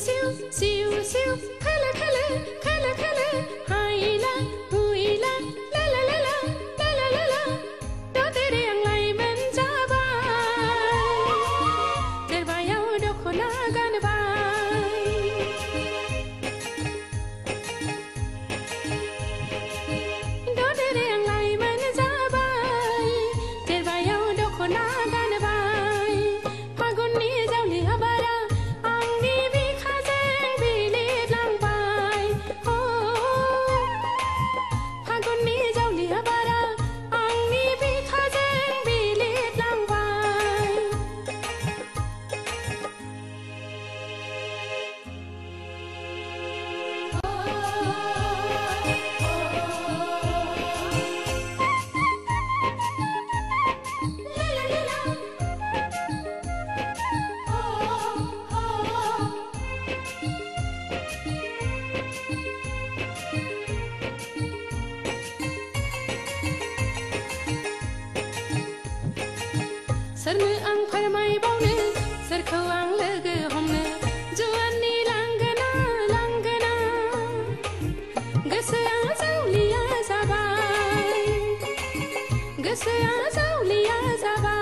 सिउ सिउ सिउ खोलो खोलो खोलो खोलो हायला हुयला ला ला ला ला ला ला ला ला ददेरे आं लाइमोन जाबाय देरबायाव दख'ना गानबाय ददेरे आं लाइमोन जाबाय देरबायाव दख'ना गानबाय फागुननि जावलिया बारा आंनि बिखाजों बिलिरलांबाय अ फागुननि जावलिया बारा आंनि बिखाजों बिलिरलांबाय सोरनो आं फोरमायबावनो सोरखौ आं लोगो हमनो जुवाननि लांगोना लांगोना गोसोआ जावलिया जाबाय गोसोआ जावलिया जाबाय